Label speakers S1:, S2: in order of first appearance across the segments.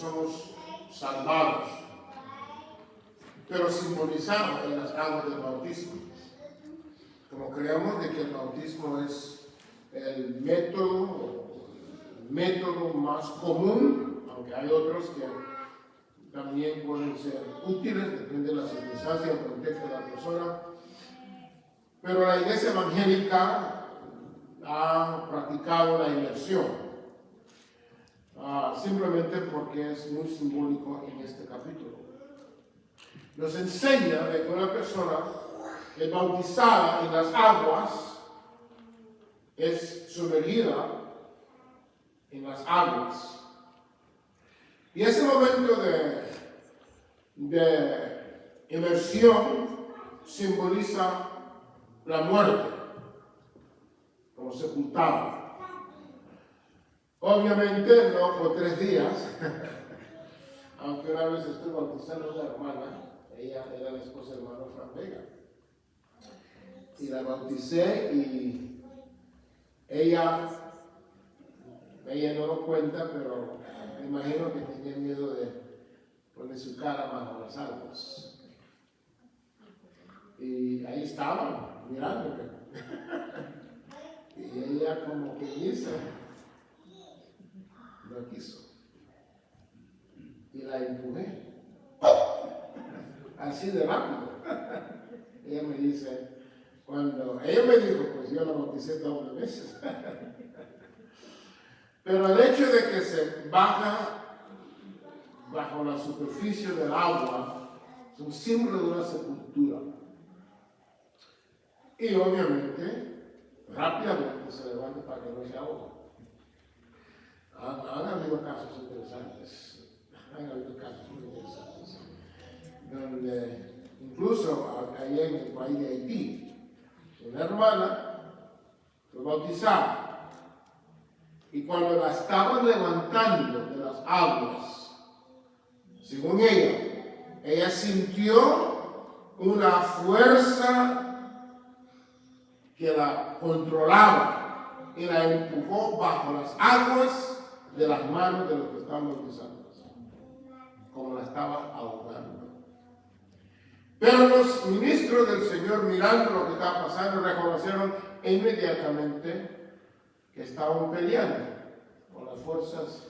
S1: somos salvados, pero simbolizado en las aguas del bautismo. Como creemos de que el bautismo es el método más común, aunque hay otros que también pueden ser útiles, depende de la circunstancia, el contexto de la persona. Pero la iglesia evangélica ha practicado la inmersión. Simplemente porque es muy simbólico en este capítulo. Nos enseña de que una persona es bautizada en las aguas, es sumergida en las aguas. Y ese momento de inmersión simboliza la muerte, como sepultado. Obviamente no por 3 días, aunque una vez estuve bautizando a una hermana, ella era la esposa del hermano Fran Vega, y la bauticé y ella no lo cuenta, pero me imagino que tenía miedo de poner su cara bajo las aguas. Y ahí estaba, mirándome. Y ella como que dice, no quiso. Y la empujé. Así de rápido. Ella me dice, ella me dijo, pues yo la bauticé 2 veces. Pero el hecho de que se baja bajo la superficie del agua es un símbolo de una sepultura. Y obviamente, rápidamente se levanta para que no se ahogue. Han habido casos interesantes, donde incluso allá en el país de Haití, una hermana fue bautizada y cuando la estaban levantando de las aguas, según ella sintió una fuerza que la controlaba y la empujó bajo las aguas de las manos de los que estaban bautizando, como la estaba ahogando. Pero los ministros del Señor, mirando lo que estaba pasando, reconocieron inmediatamente que estaban peleando con las fuerzas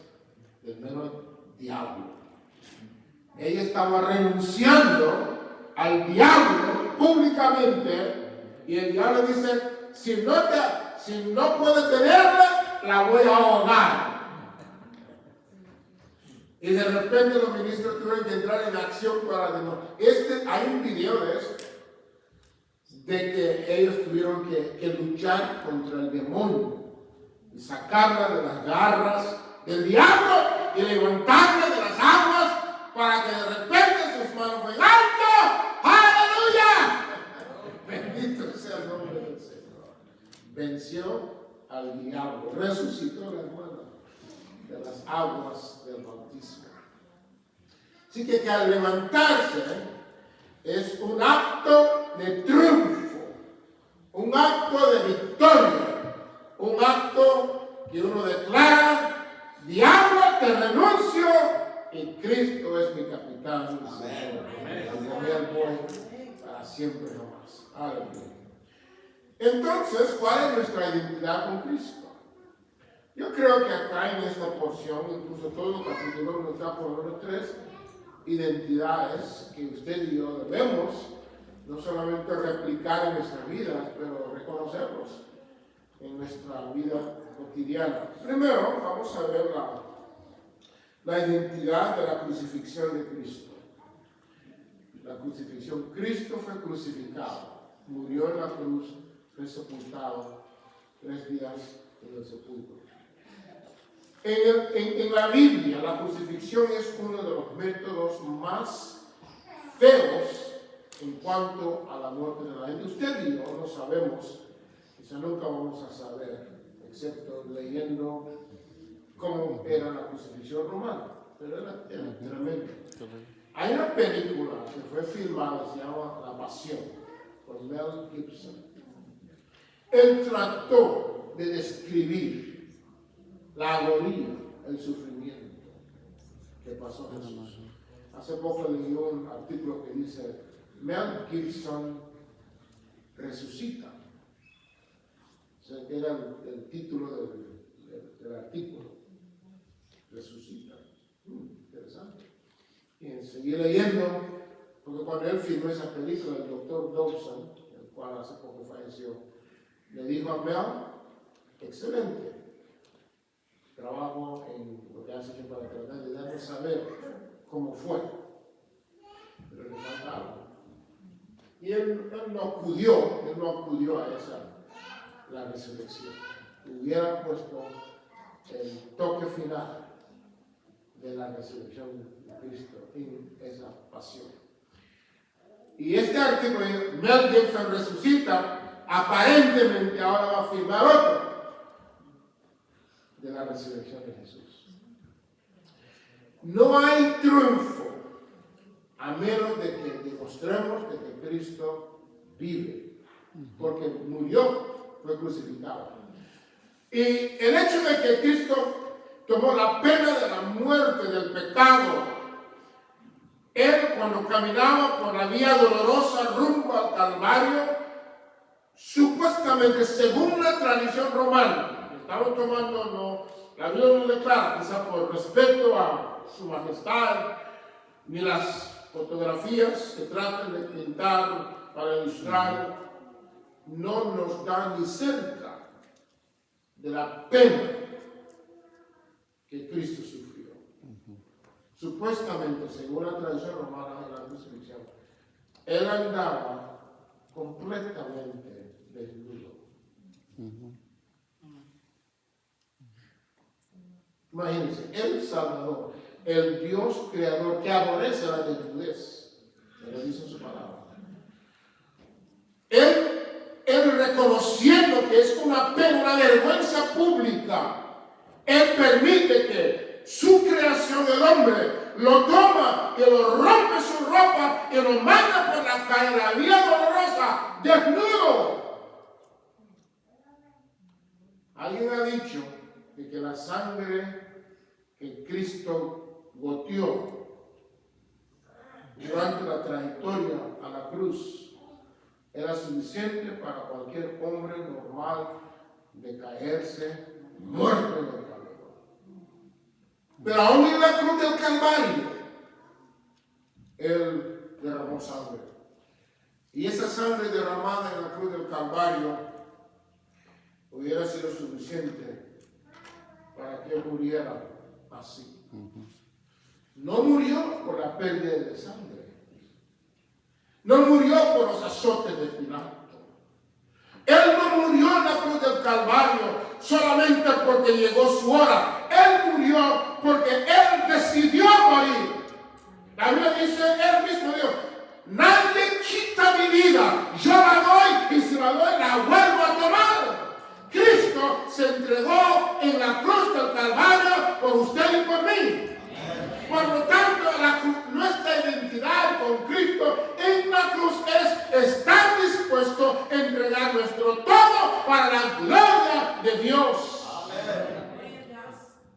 S1: del mero diablo. Ella estaba renunciando al diablo públicamente y el diablo dice, si no puede tenerla, la voy a ahogar. Y de repente los ministros tuvieron que entrar en acción para demostrar. Hay un video de esto, de que ellos tuvieron que luchar contra el demonio y sacarla de las garras del diablo y levantarla de las aguas para que de repente sus manos fueran alto. ¡Aleluya! Bendito sea el nombre del Señor. Venció al diablo, resucitó la hermana de las aguas del bautismo. Así que al levantarse es un acto de triunfo, un acto de victoria, un acto que uno declara, diablo te renuncio y Cristo es mi capitán. Amén. Para siempre jamás. Aleluya. Entonces, ¿cuál es nuestra identidad con Cristo? Yo creo que acá en esta porción, incluso todo el capítulo, nos da por lo menos 3 identidades que usted y yo debemos no solamente replicar en nuestras vidas, pero reconocerlos en nuestra vida cotidiana. Primero, vamos a ver la identidad de la crucifixión de Cristo. La crucifixión. Cristo fue crucificado, murió en la cruz, fue sepultado 3 días en el sepulcro. En la Biblia, la crucifixión es uno de los métodos más feos en cuanto a la muerte de la gente. Usted y yo no sabemos, quizá nunca vamos a saber, excepto leyendo cómo era la crucifixión romana, pero era tremendo. Hay una película que fue filmada, se llama La Pasión, por Mel Gibson. Él trató de describir la agonía, el sufrimiento que que pasó a Jesús. Hace poco leí un artículo que dice, Mel Gibson resucita. O sea, que era el título del artículo. Resucita. Interesante. Y seguí leyendo, porque cuando él filmó esa película, el doctor Dawson, el cual hace poco falleció, le dijo a Mel, excelente trabajo en lo que hace que para tratar de darnos saber cómo fue, pero le falta algo. Y él no acudió a la resurrección. Hubiera puesto el toque final de la resurrección de Cristo en esa pasión. Y este artículo, Mel Gibson resucita, aparentemente ahora va a firmar otro de la resurrección de Jesús. No hay triunfo a menos de que demostremos de que Cristo vive, porque murió, fue crucificado. Y el hecho de que Cristo tomó la pena de la muerte, del pecado, él cuando caminaba por la vía dolorosa rumbo al Calvario, supuestamente según la tradición romana, estamos tomando, no, la Biblia no declara, quizá por respeto a su majestad, ni las fotografías que tratan de pintar para ilustrar, no nos dan ni cerca de la pena que Cristo sufrió. Supuestamente, según la tradición romana de la crucifixión, él andaba completamente desnudo. Imagínense, el Salvador, el Dios creador que aborrece la desnudez, me lo dice en su palabra. Él reconociendo que es una pena, una vergüenza pública, él permite que su creación, el hombre, lo toma y lo rompe su ropa y lo manda por la calle, la vía dolorosa, desnudo. Alguien ha dicho que la sangre que Cristo goteó durante la trayectoria a la cruz era suficiente para cualquier hombre normal de caerse muerto en el camino. Pero aún en la cruz del Calvario, él derramó sangre. Y esa sangre derramada en la cruz del Calvario hubiera sido suficiente para que él muriera así. No murió por la pérdida de sangre. No murió por los azotes de Pilato. Él no murió en la cruz del Calvario solamente porque llegó su hora. Él murió porque él decidió morir. La Biblia dice, él mismo dijo, nadie quita mi vida, yo la doy y si la doy la vuelvo a tomar. Cristo se entregó en la cruz del Calvario por usted y por mí. Por lo tanto, nuestra identidad con Cristo en la cruz es estar dispuesto a entregar nuestro todo para la gloria de Dios. Amén.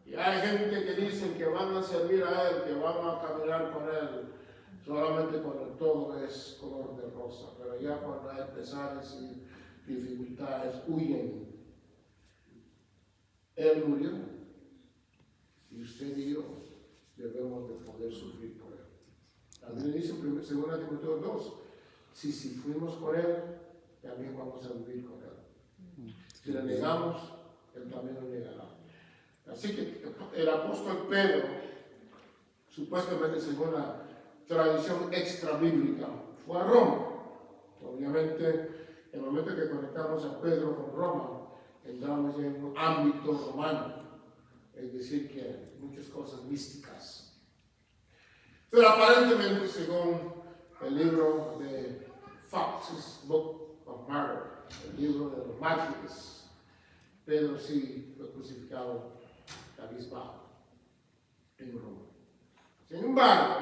S1: Y hay gente que dice que van a servir a Él, que van a caminar con Él, solamente cuando todo es color de rosa. Pero ya cuando hay pesares y dificultades, huyen. Él murió. Y usted y yo debemos de poder sufrir por él. También dice en 2 Timoteo 2, si fuimos con él, también vamos a vivir con él. Si le negamos, él también nos negará. Así que el apóstol Pedro, supuestamente según la tradición extra bíblica, fue a Roma. Obviamente, en el momento que conectamos a Pedro con Roma, entramos en un ámbito romano. Es decir, que muchas cosas místicas. Pero aparentemente, según el libro de Fox's Book of Martyr, el libro de los mártires, Pedro sí fue crucificado cabizbajo en Roma. Sin embargo,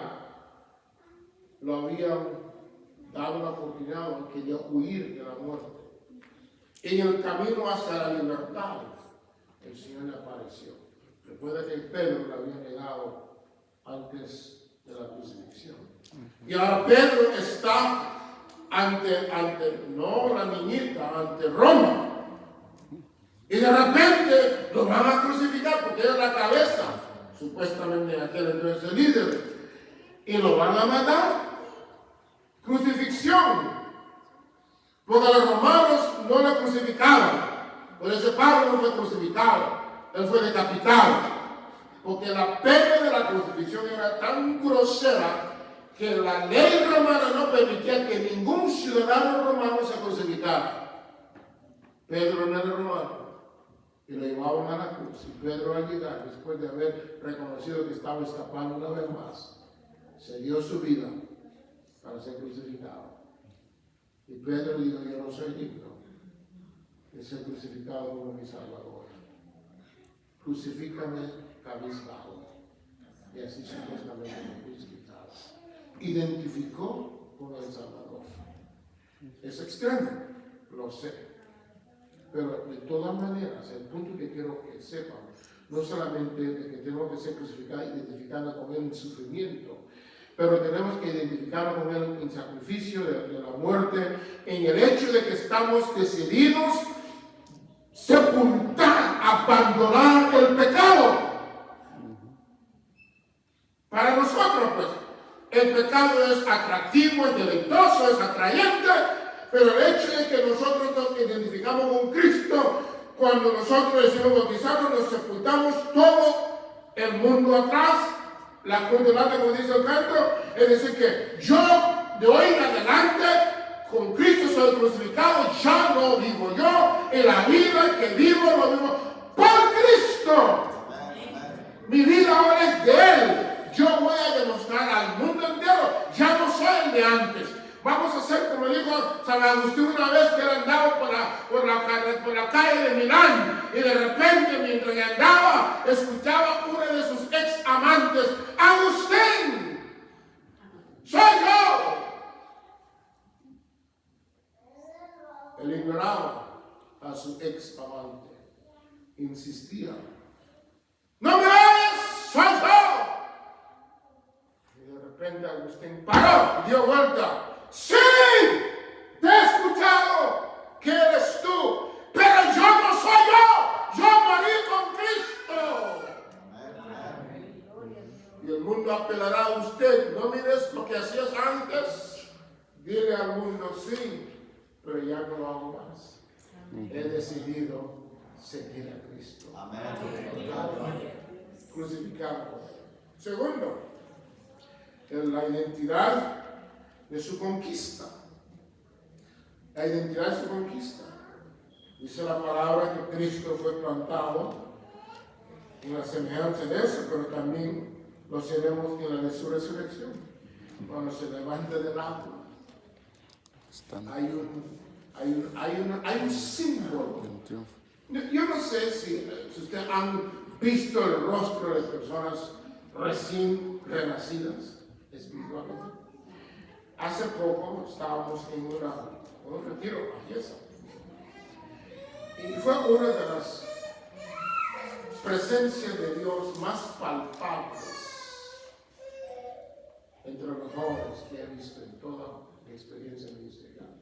S1: lo habían dado una oportunidad, no quería huir de la muerte. En el camino hacia la libertad, el Señor le apareció. Recuerda que Pedro le había negado antes de la crucifixión. Y ahora Pedro está ante no la niñita, ante Roma. Y de repente lo van a crucificar porque es la cabeza, supuestamente en aquel entonces el líder. Y lo van a matar. Crucifixión. Porque los romanos no lo crucificaron. Por eso Pablo no fue crucificado. Él fue decapitado. Porque la pena de la crucifixión era tan grosera que la ley romana no permitía que ningún ciudadano romano se crucificara. Pedro no era romano. Y lo llevaban a la cruz. Y Pedro, al llegar, después de haber reconocido que estaba escapando una vez más, se dio su vida para ser crucificado. Y Pedro dijo: yo no soy digno de ser crucificado como mi Salvador. Crucifícame cabizbajo. Y así supuestamente me crucificado. Identificó con el Salvador. Es extremo, lo sé. Pero de todas maneras, el punto que quiero que sepan, no solamente de que tenemos que ser crucificados, identificando con él en sufrimiento, pero tenemos que identificarnos con él en sacrificio de la muerte, en el hecho de que estamos decididos sepultar, abandonar el pecado. Para nosotros, pues, el pecado es atractivo, es deleitoso, es atrayente, pero el hecho de que nosotros nos identificamos con Cristo, cuando nosotros decimos bautizarnos, nos sepultamos todo el mundo atrás, la cruz delante, como dice el canto, es decir que yo de hoy en adelante con Cristo soy crucificado, ya no vivo yo, en la vida que vivo lo vivo por Cristo. Mi vida ahora es de Él. Yo voy a demostrar al mundo entero, ya no soy el de antes. Vamos a hacer como dijo San Agustín una vez, que él andaba por la calle de Milán, y de repente mientras andaba escuchaba uno de sus ex amantes: Agustín, soy yo. Él ignoraba a su ex amante, insistía: no me oyes, soy yo. Y de repente Agustín paró y dio vuelta: sí, te he escuchado que eres tú, pero yo no soy yo morí con Cristo. Y el mundo apelará a usted: no mires lo que hacías antes. Dile al mundo: sí, pero ya no lo hago más. He decidido seguir a Cristo. Crucificado. Segundo, la identidad de su conquista. La identidad de su conquista. Dice la palabra que Cristo fue plantado en la semejanza de eso, pero también lo seremos en la resurrección. Cuando se levante del agua, hay un símbolo. Yo no sé si ustedes han visto el rostro de personas recién renacidas espiritualmente. Hace poco estábamos en un retiro a Yesa. Y fue una de las presencias de Dios más palpables entre los jóvenes que he visto en toda mi experiencia ministerial.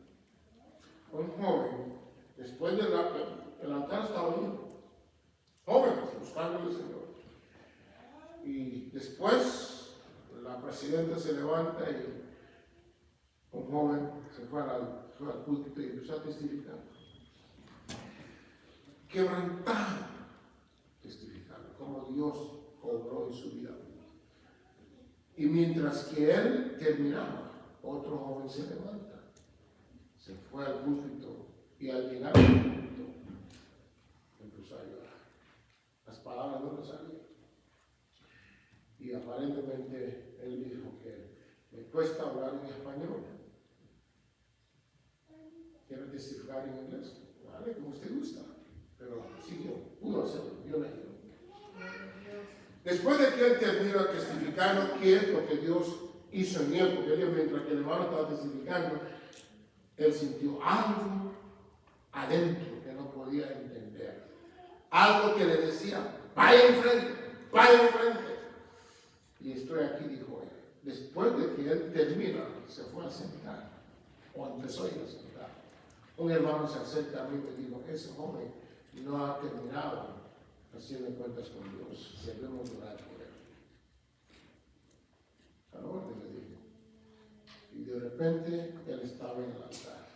S1: Un joven, después del altar estaba lleno, jóvenes buscando al Señor. Y después la presidenta se levanta y un joven se fue al púlpito y empezó a testificar. Quebrantado, testificando cómo Dios obró en su vida. Y mientras que él terminaba, otro joven se levanta, se fue al púlpito y al llegar al púlpito empezó a llorar. Las palabras no le salían. Y aparentemente él dijo que me cuesta hablar en español. ¿Quiere testificar en inglés? Vale, como usted gusta. Pero siguió, pudo hacerlo, yo le digo. Después de que él terminó testificando qué es lo que Dios hizo en él, porque él, mientras que el hermano estaba testificando, él sintió algo adentro que no podía entender. Algo que le decía: vaya enfrente, vaya enfrente. Y estoy aquí, dijo él. Después de que él termina, se fue a sentar, o empezó a ir a sentar. Un hermano se acerca a mí y me dijo, ese joven no ha terminado haciendo cuentas con Dios, debemos orar por él. A la orden le dije. Y de repente él estaba en el altar.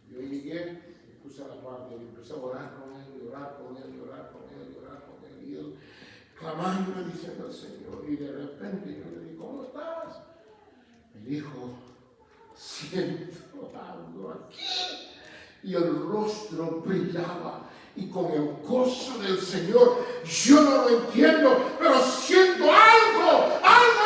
S1: Yo llegué, me puse a la parte y empecé a orar con él, y orar con él, y orar con él, y orar con él. Y él clamando y diciendo al Señor. Y de repente yo le dije, ¿cómo estás? Me dijo, siento algo aquí. Y el rostro brillaba. Y con el gozo del Señor, yo no lo entiendo, pero siento algo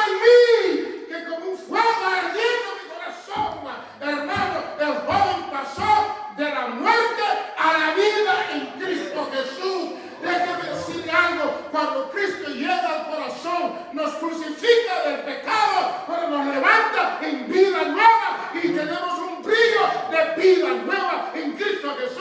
S1: en mí, que como un fuego ardiendo en mi corazón, hermano, el joven pasó de la muerte a la vida en Cristo Jesús. Déjame decirle algo, cuando Cristo llega al corazón, nos crucifica del pecado, pero nos levanta en vida nueva y tenemos un brillo de vida nueva en Cristo Jesús.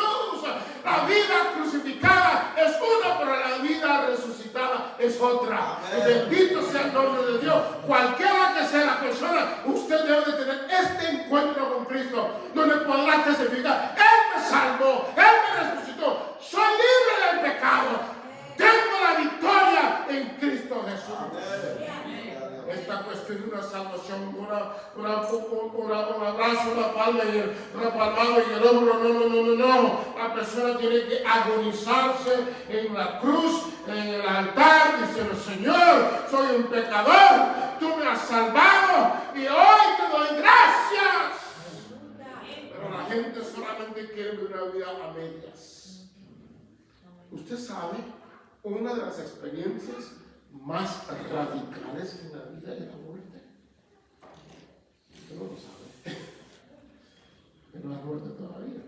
S1: La vida crucificada es una, pero la vida resucitada es otra. Bendito sea el nombre de Dios. Cualquiera que sea la persona, usted debe de tener este encuentro con Cristo, donde podrá testificar, Él me salvó, Él me resucitó, soy libre del pecado, tengo la victoria en Cristo Jesús. Esta cuestión de una salvación, un abrazo, una palma una palmada en el hombro, no. La persona tiene que agonizarse en la cruz, en el altar, diciendo, Señor, soy un pecador, tú me has salvado y hoy te doy gracias. Pero la gente solamente quiere vivir una vida a medias. Usted sabe, una de las experiencias más radicales en la vida y la muerte. Usted no lo sabe. Que no ha muerto todavía.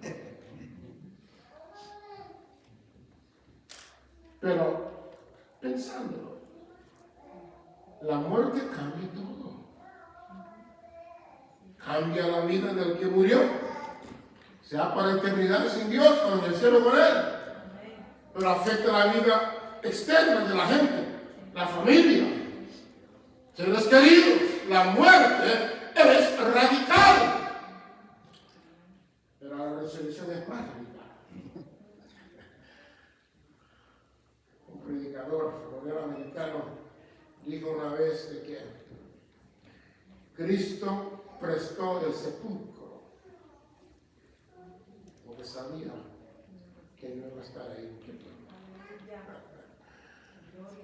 S1: Pero, pensándolo, la muerte cambia todo. Cambia la vida del que murió, sea para eternidad sin Dios o en el cielo con Él. Pero afecta la vida externa de la gente, la familia, seres queridos. La muerte es radical, pero la resurrección es más radical. Un predicador americano dijo una vez de que Cristo prestó el sepulcro porque sabía que no iba a estar ahí.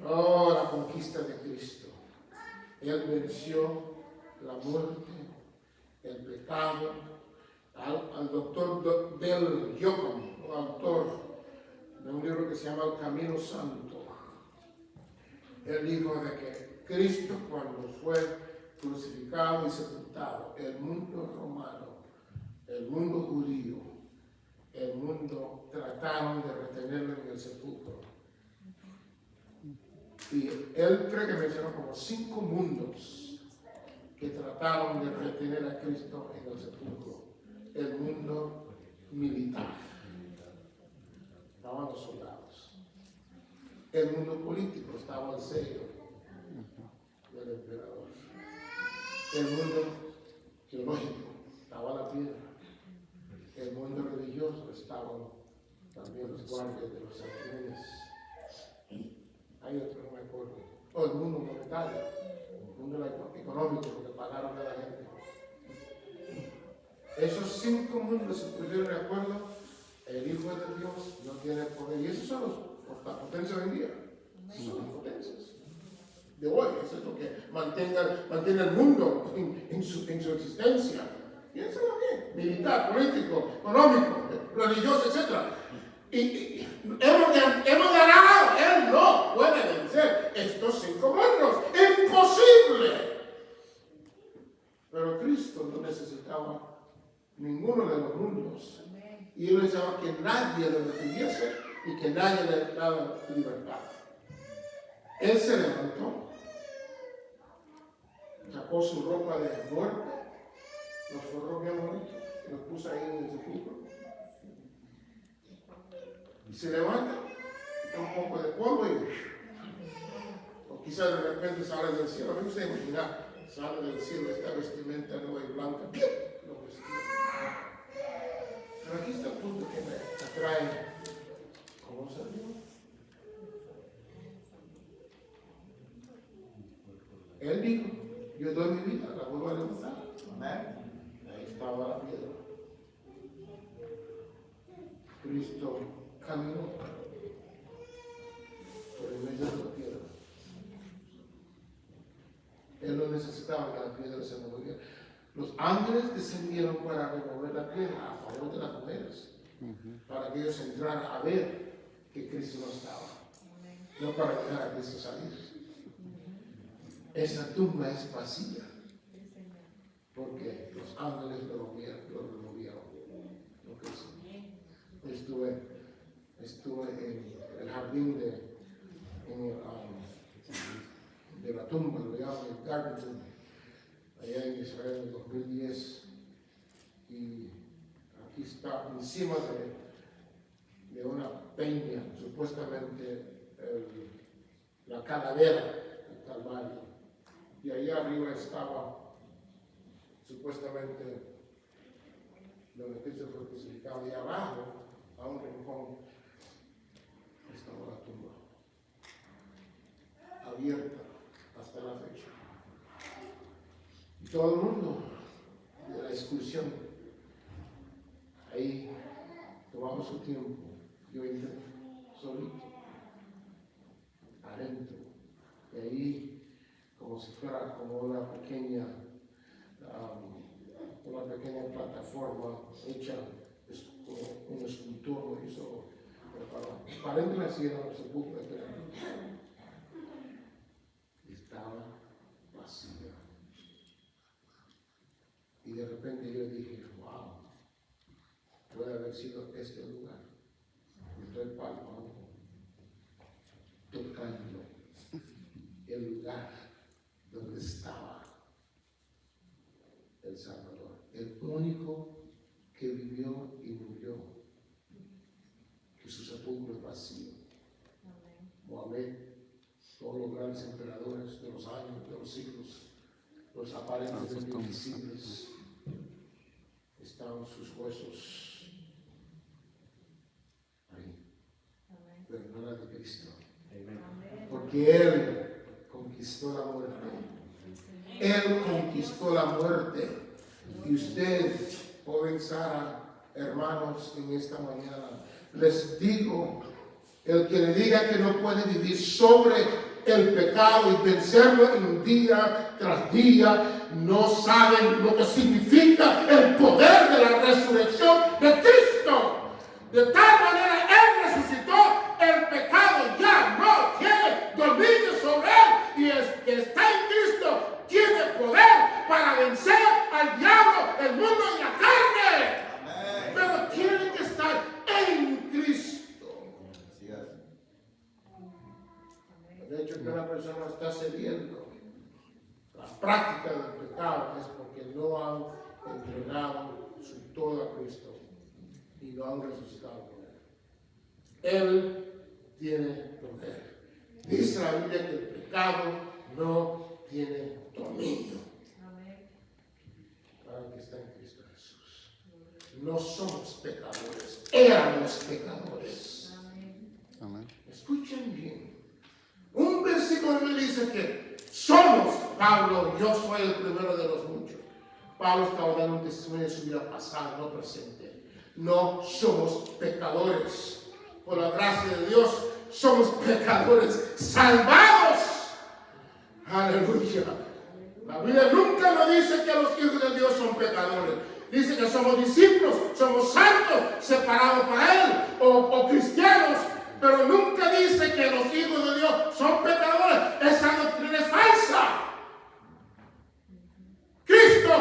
S1: Oh, la conquista de Cristo. Él venció la muerte, el pecado. Al doctor Del Yocom, autor de un libro que se llama El Camino Santo, él dijo de que Cristo, cuando fue crucificado y sepultado, el mundo romano, el mundo judío, el mundo trataron de retenerlo en el sepulcro. Y él cree que mencionó como 5 mundos que trataron de retener a Cristo en el sepulcro. El mundo militar, estaban los soldados. El mundo político, estaba el sello del emperador. El mundo geológico, estaba la piedra. El mundo religioso, estaban también los guardias de los serafines. Hay otro, no me acuerdo. O el mundo monetario, el mundo económico, lo que pagaron a la gente. Esos 5 mundos se pusieron de acuerdo. El Hijo de Dios no tiene poder. Y esos son las potencias de hoy en día. Son las potencias de hoy. Eso es lo que mantiene el mundo en su existencia. Piénsalo bien. Militar, político, económico, religioso, etc. Y hemos ganado. Él no puede vencer estos 5 mundos. ¡Imposible! Pero Cristo no necesitaba ninguno de los mundos. Y él decía que nadie lo detuviese y que nadie le daba libertad. Él se levantó, sacó su ropa de muerte, los forró bien bonito y los puso ahí en el sepulcro. Y se levanta, un poco de polvo y ok, quizás de repente sale del cielo. Me gusta imaginar, sale del cielo esta vestimenta nueva y blanca. ¡Piu! Lo vestido. Pero aquí está el punto que me atrae. ¿Cómo salió? Él dijo, yo doy mi vida, la vuelvo a levantar. Amén. Ahí estaba la piedra. Cristo caminó por el medio de la piedra. Él no necesitaba que la piedra se moviera. Los ángeles descendieron para remover la piedra a favor de las mujeres, para que ellos entraran a ver que Cristo no estaba, no para dejar a Cristo salir. Esa tumba es vacía, porque los ángeles lo removieron. Estuve en el jardín de la tumba, lo llaman el Garden, allá en Israel en el 2010, y aquí está encima de una peña, supuestamente la calavera del Calvario, y ahí arriba estaba supuestamente donde Cristo fue crucificado, y abajo, a un rincón, estaba la tumba, abierta hasta la fecha. Y todo el mundo de la excursión, ahí tomamos su tiempo, yo entré solito, adentro, y ahí, como si fuera como una pequeña plataforma hecha, un escultor lo hizo, para adentro así era un sepulcro, estaba vacía. Y de repente yo dije, wow, puede haber sido este lugar. Estoy palpando, tocando el lugar donde estaba el Salvador, el único que vivió y murió, que su sepulcro es vacío. Mohamed, todos los grandes emperadores de los años, de los siglos, los aparentemente invisibles, estaban sus huesos ahí, pero no era de Cristo, porque Él conquistó la muerte. Él conquistó la muerte. Y usted, joven Sara, hermanos, en esta mañana, les digo, el que le diga que no puede vivir sobre el pecado y vencerlo en día tras día, no saben lo que significa el poder de la resurrección de Cristo. De tal manera Él resucitó, el pecado ya no tiene dominio sobre Él, y el que está en Cristo tiene poder para vencer al diablo, el mundo y la carne. Amén. Pero tiene que estar en Cristo. De hecho, que una persona está cediendo la práctica del pecado es porque no han entregado su todo a Cristo y no han resucitado con Él. Él tiene poder. Dice la Biblia que el pecado no tiene dominio. Amén. Para el que está en Cristo Jesús. No somos pecadores, éramos pecadores. Amén. Escuchen bien. Un versículo me dice que somos, Pablo, yo soy el primero de los muchos. Pablo estaba dando un testimonio de su vida pasada, no presente. No somos pecadores. Por la gracia de Dios, somos pecadores salvados. Aleluya. La Biblia nunca nos dice que los hijos de Dios son pecadores. Dice que somos discípulos, somos santos, separados para Él, o cristianos, pero nunca dice que los hijos de Dios son pecadores. Esa doctrina es falsa. Cristo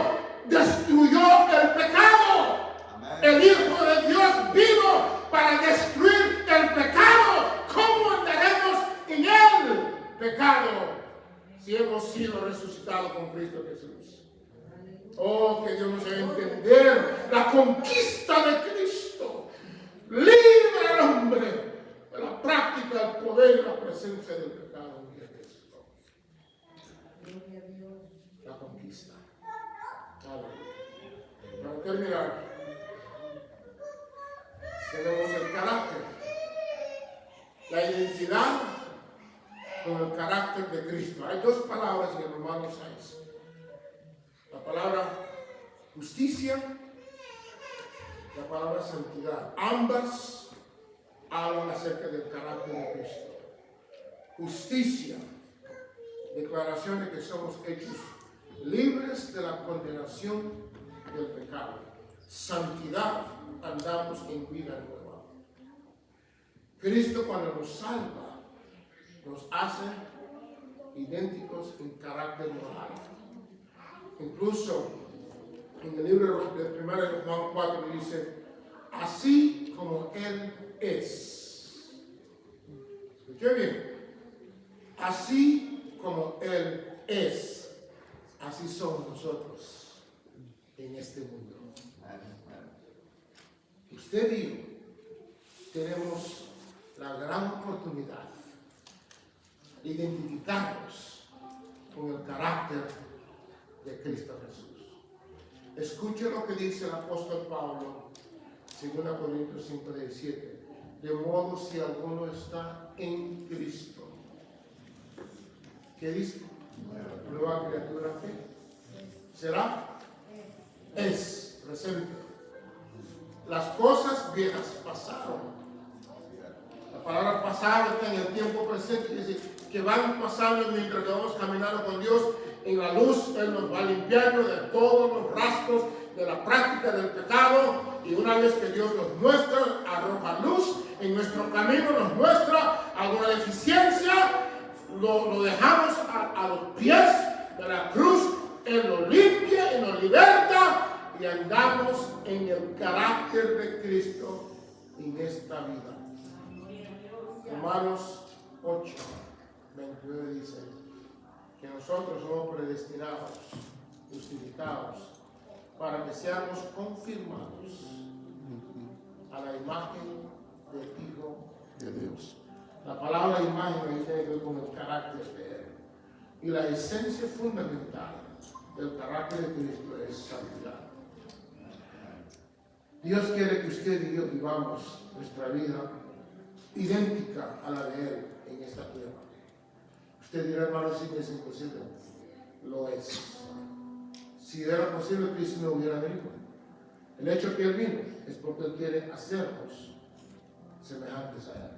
S1: destruyó el pecado. Amén. El Hijo de Dios vino para destruir el pecado. ¿Cómo andaremos en el pecado si hemos sido resucitados con Cristo Jesús? Oh, que Dios nos haga entender la conquista de Cristo. Libre al hombre de la práctica, el poder y la presencia del pecado en Cristo. conquista. Aleluya. Para terminar, tenemos el carácter, la identidad con el carácter de Cristo. Hay dos palabras en Romanos 6. La palabra justicia, la palabra santidad. Ambas hablan acerca del carácter de Cristo. Justicia, declaración de que somos hechos libres de la condenación del pecado. Santidad, andamos en vida nueva. Cristo, cuando nos salva, nos hace idénticos en carácter moral. Incluso en el libro de 1 de Juan 4 dice, así como Él es. ¿Escuché bien? Así como Él es, así somos nosotros en este mundo. Usted y yo tenemos la gran oportunidad de identificarnos con el carácter de Cristo Jesús. Escuche lo que dice el apóstol Pablo, 2 Corintios 5:17. De modo si alguno está en Cristo. ¿Qué dice? Nueva criatura, ¿qué? ¿Será? Es presente. Las cosas viejas pasaron. La palabra pasar está en el tiempo presente, es decir, que van pasando mientras que vamos caminando con Dios. En la luz Él nos va limpiando de todos los rastros de la práctica del pecado, y una vez que Dios nos muestra, arroja luz en nuestro camino, nos muestra alguna deficiencia, lo dejamos a los pies de la cruz. Él nos limpia y nos liberta, y andamos en el carácter de Cristo en esta vida. Romanos 8:29 dice que nosotros somos predestinados, justificados, para que seamos confirmados a la imagen del Hijo de Dios. La palabra imagen tiene que ver con el carácter de Él. Y la esencia fundamental del carácter de Cristo es santidad. Dios quiere que usted y yo vivamos nuestra vida idéntica a la de Él en esta tierra. Usted dirá, hermano, si es imposible. Lo es. Si era posible, Cristo no hubiera venido. El hecho que Él vino es porque Él quiere hacernos semejantes a Él.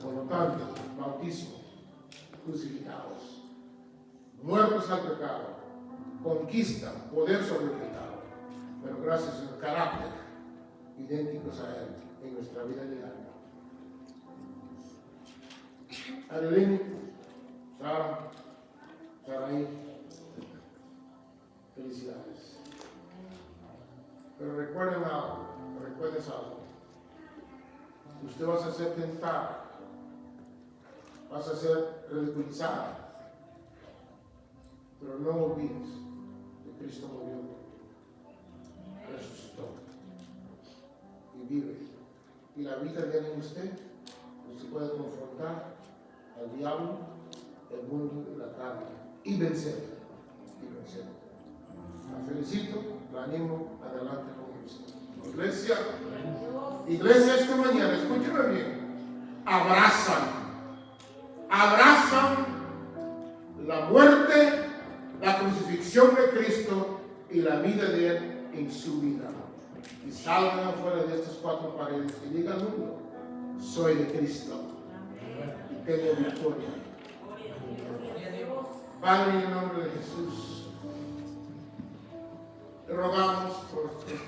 S1: Por lo tanto, bautismo, crucificados, muertos al pecado, conquista, poder sobre el pecado, pero gracias al carácter, idénticos a Él en nuestra vida diaria. Adeline, Saraí, felicidades. Pero recuerden algo, recuerdes algo. Usted va a ser tentada, vas a ser ridiculizada, pero no olvides que Cristo murió, resucitó y vive. Y la vida viene en usted. Usted puede confrontar al diablo, el mundo y la carne y vencer. La felicito, la animo, adelante con Cristo. Iglesia, esta mañana, escúcheme bien, abrazan la muerte, la crucifixión de Cristo y la vida de Él en su vida. Y salgan afuera de estas cuatro paredes y digan al mundo, soy de Cristo y tengo victoria. Padre, en el nombre de Jesús, te rogamos por esta